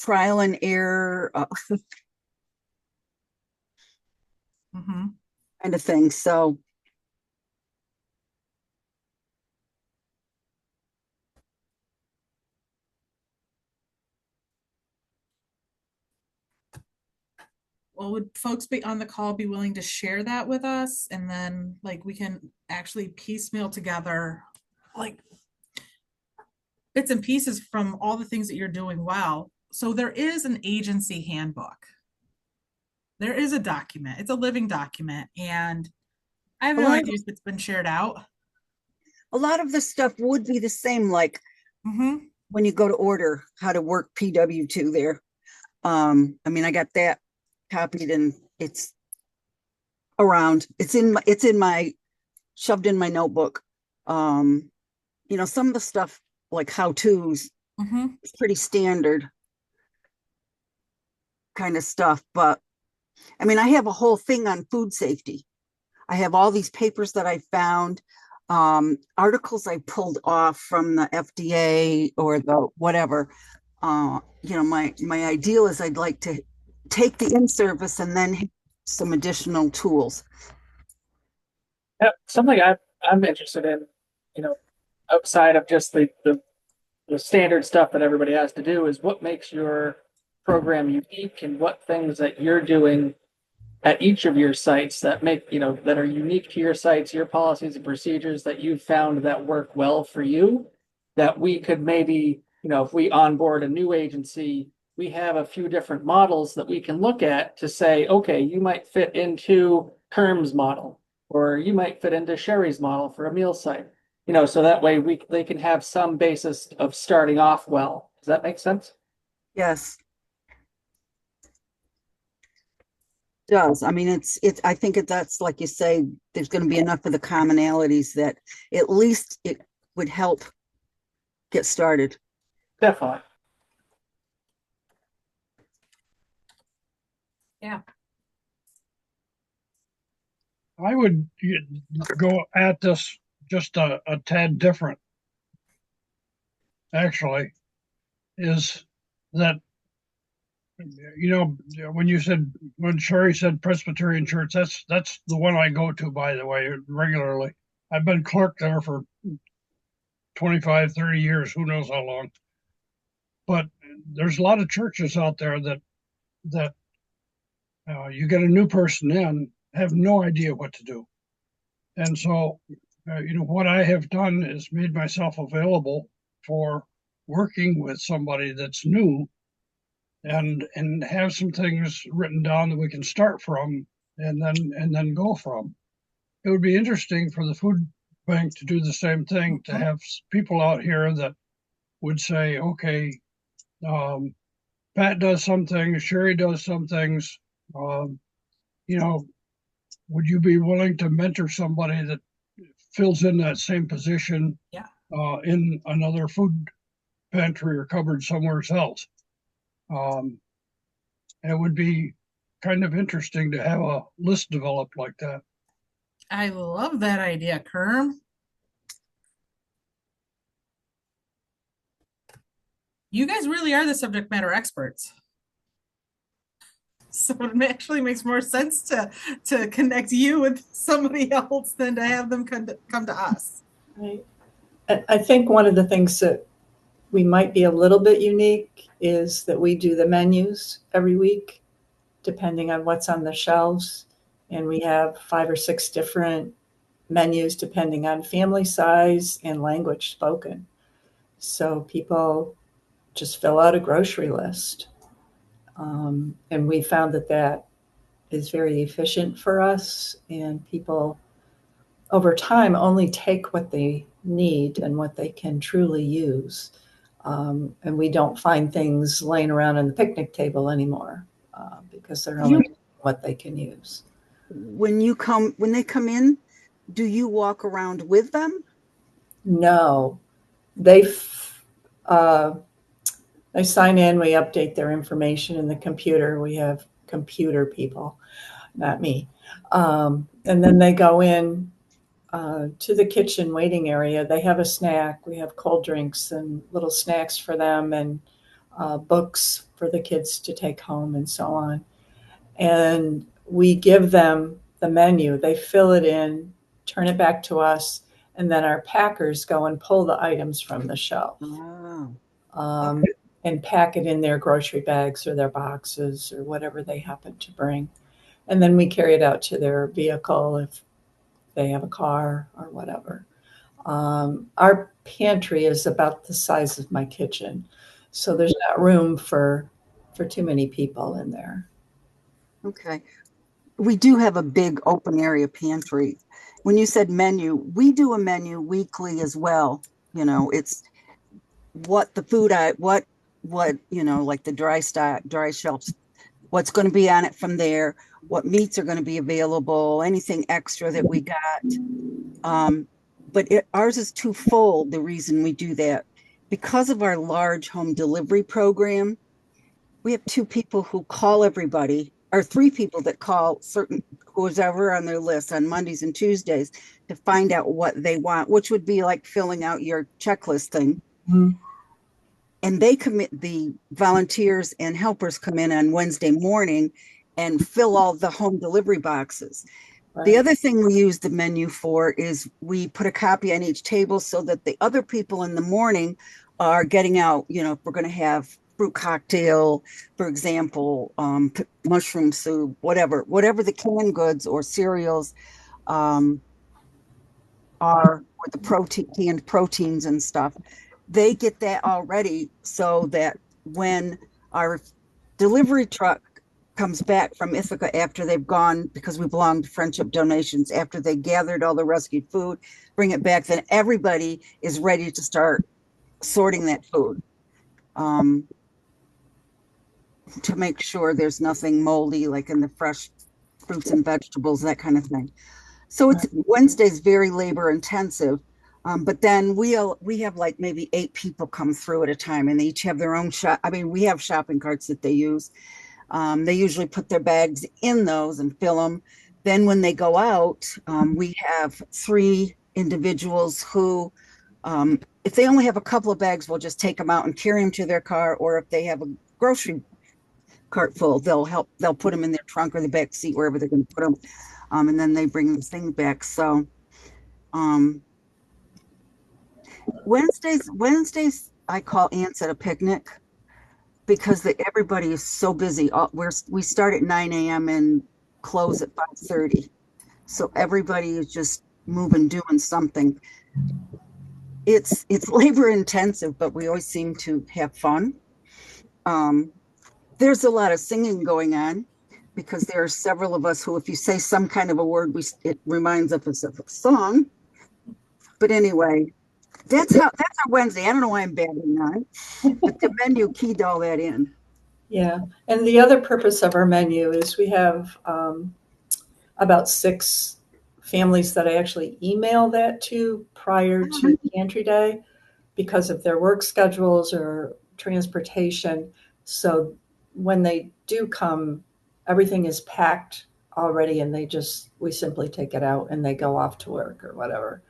Trial and error Mhm. kind of thing. So Well, would folks be on the call be willing to share that with us? And then like we can actually piecemeal together like bits and pieces from all the things that you're doing well. So there is an agency handbook. There is a document. It's a living document. And I have A no lot of- idea if it's been shared out. a lot of the stuff would be the same, like Mhm. when you go to order how to work PW2 there. I mean, I got that copied and it's around. It's in my shoved in my notebook. Some of the stuff like how-tos Mhm. is pretty standard kind of stuff, but I mean, I have a whole thing on food safety. I have all these papers that I found, articles I pulled off from the FDA or the whatever. My ideal is I'd like to take the in-service and then some additional tools. Yeah, something I'm interested in, outside of just the standard stuff that everybody has to do is what makes your program unique and what things that you're doing at each of your sites that make, that are unique to your sites, your policies and procedures that you've found that work well for you, that we could maybe, if we onboard a new agency, we have a few different models that we can look at to say, okay, you might fit into Kerm's model, or you might fit into Sherry's model for a meal site, so that way they can have some basis of starting off well. Does that make sense? Yes. does. I mean, I think that's like you say, there's going to be enough of the commonalities that at least it would help get started. Definitely. I would go at this just a tad different. Actually, is that, you know, when Sherry said Presbyterian Church, that's the one I go to, by the way, regularly. I've been clerk there for 25, 30 years, who knows how long. But there's a lot of churches out there that you get a new person in, have no idea what to do. And so, what I have done is made myself available for working with somebody that's new and have some things written down that we can start from and then go from. It would be interesting for the food bank to do the same thing, to have people out here that would say, okay, Pat does some things, Sherry does some things. Would you be willing to mentor somebody that fills in that same position? Yeah. In another food pantry or cupboard somewhere else? It would be kind of interesting to have a list developed like that. I love that idea, Kerm. You guys really are the subject matter experts. So it actually makes more sense to connect you with somebody else than to have them come to us. I think one of the things that we might be a little bit unique is that we do the menus every week, depending on what's on the shelves. And we have 5 or 6 different menus depending on family size and language spoken. So people just fill out a grocery list. And we found that is very efficient for us, and people over time only take what they need and what they can truly use. And we don't find things laying around on the picnic table anymore because they're only what they can use. When they come in, do you walk around with them? No, they sign in, we update their information in the computer. We have computer people, not me. And then they go in to the kitchen waiting area. They have a snack. We have cold drinks and little snacks for them, and books for the kids to take home and so on. And we give them the menu. They fill it in, turn it back to us, and then our packers go and pull the items from the shelf. Oh. And pack it in their grocery bags or their boxes or whatever they happen to bring. And then we carry it out to their vehicle if they have a car or whatever. Our pantry is about the size of my kitchen, so there's not room for too many people in there. Okay. We do have a big open area pantry. When you said menu, we do a menu weekly as well. It's what the food what like the dry shelves, what's going to be on it from there, what meats are going to be available, anything extra that we got. But ours is too full. The reason we do that, because of our large home delivery program, we have 2 people who call everybody, or 3 people that call who's ever on their list on Mondays and Tuesdays to find out what they want, which would be like filling out your checklist thing. Mm-hmm. And the volunteers and helpers come in on Wednesday morning and fill all the home delivery boxes. Right. The other thing we use the menu for is we put a copy on each table so that the other people in the morning are getting out, if we're going to have fruit cocktail, for example, mushroom soup, whatever the canned goods or cereals are, with the canned proteins and stuff. They get that already, so that when our delivery truck comes back from Ithaca after they've gone, because we belong to Friendship Donations, after they gathered all the rescued food, bring it back, then everybody is ready to start sorting that food to make sure there's nothing moldy like in the fresh fruits and vegetables, that kind of thing. So it's Wednesday's very labor intensive. But then we have like maybe 8 people come through at a time, and they each have their own shop. I mean, we have shopping carts that they use. They usually put their bags in those and fill them. Then when they go out, we have 3 individuals who, if they only have a couple of bags, we'll just take them out and carry them to their car. Or if they have a grocery cart full, they'll put them in their trunk or the back seat, wherever they're going to put them. And then they bring the thing back. So Wednesdays I call ants at a picnic, because everybody is so busy. We start at 9 a.m. and close at 5:30. So everybody is just moving, doing something. It's labor intensive, but we always seem to have fun. There's a lot of singing going on, because there are several of us who, if you say some kind of a word, it reminds us of a song. But anyway, that's our Wednesday. I don't know why I'm babbling on, but the menu keyed all that in. Yeah. And the other purpose of our menu is we have about 6 families that I actually email that to prior to pantry day because of their work schedules or transportation. So when they do come, everything is packed already, and we simply take it out and they go off to work or whatever.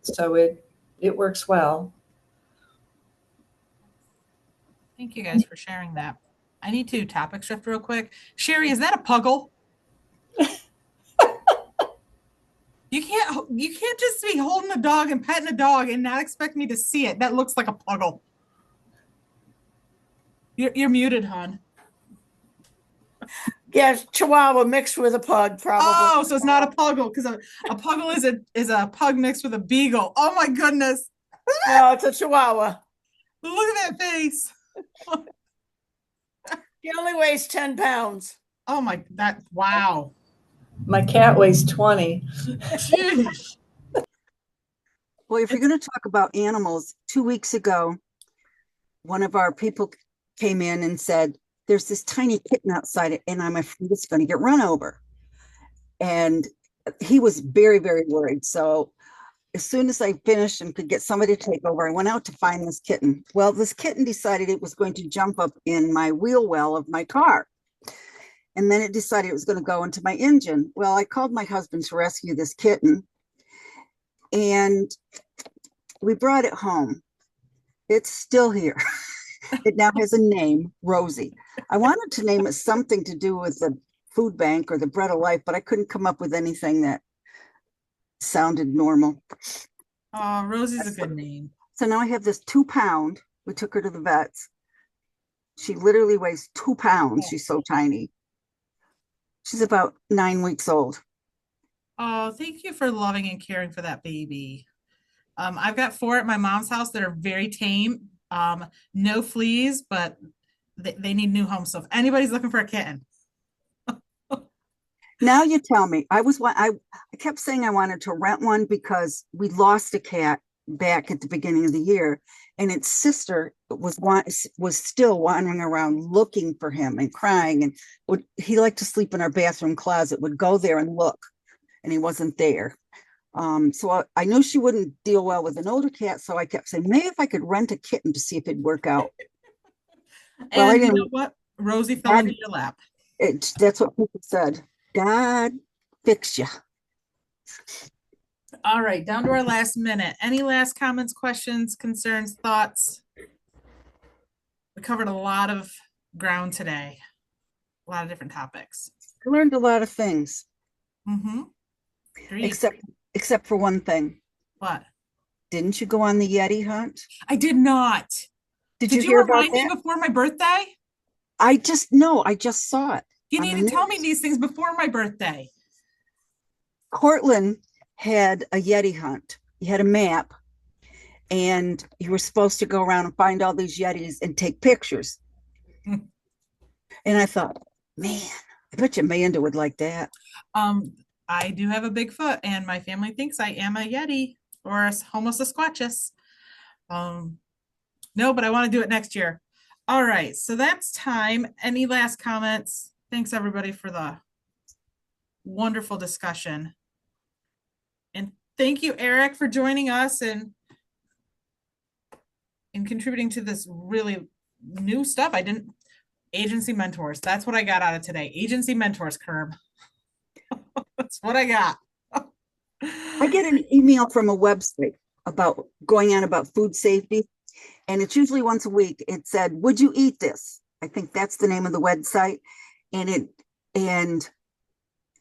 So it works well. Thank you guys for sharing that. I need to topic shift real quick. Sherry, is that a puggle? You can't just be holding a dog and petting a dog and not expect me to see it. That looks like a puggle. You're muted, hon. Yes, Chihuahua mixed with a pug, probably. Oh, so it's not a puggle, because a puggle is a pug mixed with a beagle. Oh my goodness. No, it's a Chihuahua. Look at that face. He only weighs 10 pounds. Oh wow. My cat weighs 20. Jeez. Well, if you're going to talk about animals, 2 weeks ago, one of our people came in and said, there's this tiny kitten outside and I'm afraid it's going to get run over. And he was very, very worried. So as soon as I finished and could get somebody to take over, I went out to find this kitten. Well, this kitten decided it was going to jump up in my wheel well of my car. And then it decided it was going to go into my engine. Well, I called my husband to rescue this kitten, and we brought it home. It's still here. It now has a name, Rosie. I wanted to name it something to do with the food bank or the Bread of Life, but I couldn't come up with anything that sounded normal. Oh, Rosie's a good name. So now I have this 2 pound. We took her to the vets. She literally weighs 2 pounds. She's so tiny. She's about 9 weeks old. Oh, thank you for loving and caring for that baby. I've got 4 at my mom's house that are very tame. No fleas, but they need new homes. So if anybody's looking for a kitten. Now you tell me. I kept saying I wanted to rent one because we lost a cat back at the beginning of the year, and its sister was still wandering around looking for him and crying, and he liked to sleep in our bathroom closet, would go there and look, and he wasn't there. So I knew she wouldn't deal well with an older cat, so I kept saying, maybe if I could rent a kitten to see if it'd work out. Well, And you know what? Rosie fell into your lap. That's what people said. God fix you. All right, down to our last minute. Any last comments, questions, concerns, thoughts? We covered a lot of ground today. A lot of different topics. I learned a lot of things. Mm-hmm. Except for one thing. What? Didn't you go on the Yeti hunt? I did not. Did you hear about remind me that? before my birthday? I just saw it. You on need the to tell me news. these things before my birthday. Cortland had a Yeti hunt. He had a map, and you were supposed to go around and find all these Yetis and take pictures. Hmm. And I thought, man, I bet you Amanda would like that. I do have a Bigfoot, and my family thinks I am a Yeti or a Homo sasquatchus. No, but I want to do it next year. All right, so that's time. Any last comments? Thanks everybody for the wonderful discussion. And thank you, Eric, for joining us and contributing to this really new stuff. Agency mentors. That's what I got out of today. Agency mentors, Curb. That's what I got. I get an email from a website about going on about food safety, and it's usually once a week. It said, "Would you eat this?" I think that's the name of the website, and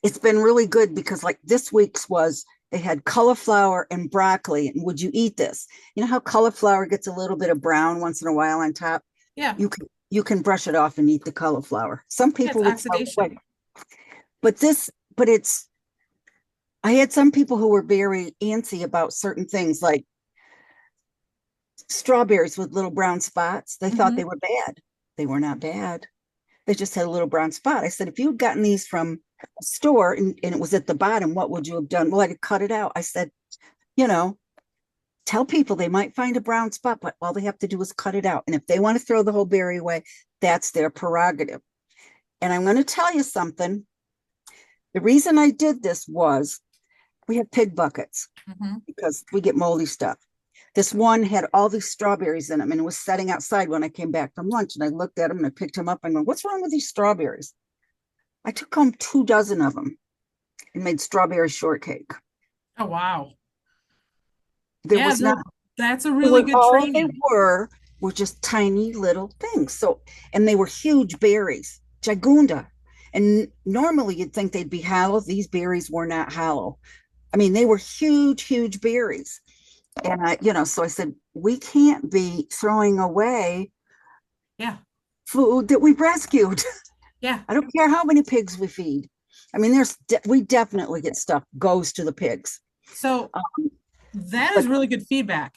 it's been really good because like this week's was they had cauliflower and broccoli, and would you eat this? You know how cauliflower gets a little bit of brown once in a while on top? Yeah. You can brush it off and eat the cauliflower. Some people would throw it away. But I had some people who were very antsy about certain things like strawberries with little brown spots. They thought they were bad. They were not bad. They just had a little brown spot. I said, if you had gotten these from a store and it was at the bottom, what would you have done? Well, I'd cut it out. I said, tell people they might find a brown spot, but all they have to do is cut it out. And if they want to throw the whole berry away, that's their prerogative. And I'm going to tell you something. The reason I did this was we have pig buckets because we get moldy stuff. This one had all these strawberries in them and it was sitting outside when I came back from lunch, and I looked at them and I picked them up and I went, what's wrong with these strawberries? I took home 2 dozen of them and made strawberry shortcake. Oh, wow. That's a They really good all training. they were just tiny little things. So, and they were huge berries, Jagunda. And normally you'd think they'd be hollow. These berries were not hollow. I mean, they were huge, huge berries. And so I said, we can't be throwing away food that we've rescued. Yeah. I don't care how many pigs we feed. I mean, we definitely get stuff goes to the pigs. So that is really good feedback.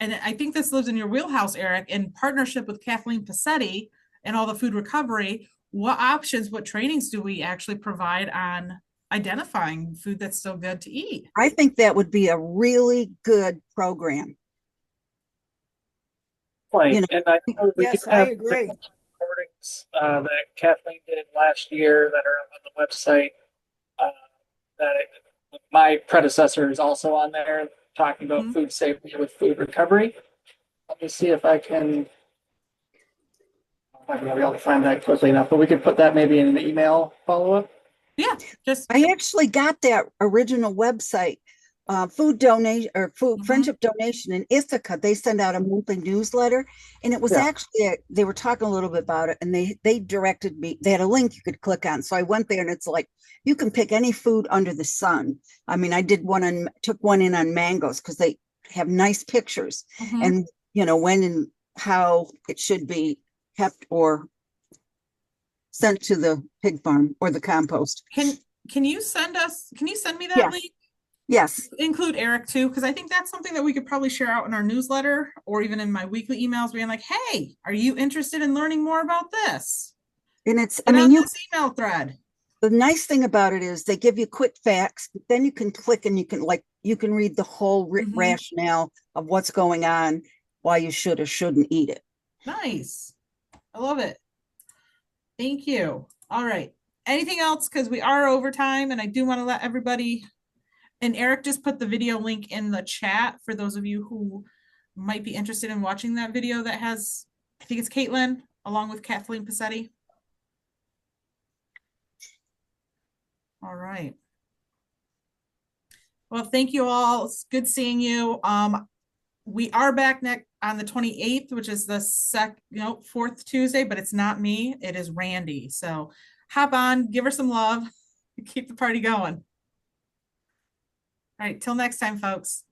And I think this lives in your wheelhouse, Eric, in partnership with Kathleen Passetti and all the food recovery. What options, what trainings do we actually provide on identifying food that's still good to eat? I think that would be a really good program. Right. And I know we Yes, do I have agree. recordings that Kathleen did last year that are on the website. My predecessor is also on there talking about food safety with food recovery. Let me see if I can. I might not be able to find that quickly enough, but we could put that maybe in an email follow-up. Yeah, I actually got that original website, food donation or food friendship donation in Ithaca. They send out a monthly newsletter, and it was actually they were talking a little bit about it, and they directed me. They had a link you could click on, so I went there, and it's like you can pick any food under the sun. I mean, I took one in on mangoes because they have nice pictures, and when and how it should be kept or sent to the pig farm or the compost. Can you send me that link? Yes. Include Eric too, because I think that's something that we could probably share out in our newsletter or even in my weekly emails being like, hey, are you interested in learning more about this? And it's, this email thread. The nice thing about it is they give you quick facts, but then you can click and you can read the whole rationale of what's going on, why you should or shouldn't eat it. Nice. I love it. Thank you. All right. Anything else? Because we are over time and I do want to let everybody, and Eric just put the video link in the chat for those of you who might be interested in watching that video that has, I think it's Caitlin along with Kathleen Passetti. All right. Well, thank you all. It's good seeing you. We are back next on the 28th, which is the fourth Tuesday, but it's not me. It is Randy. So hop on, give her some love, keep the party going. All right. Till next time, folks.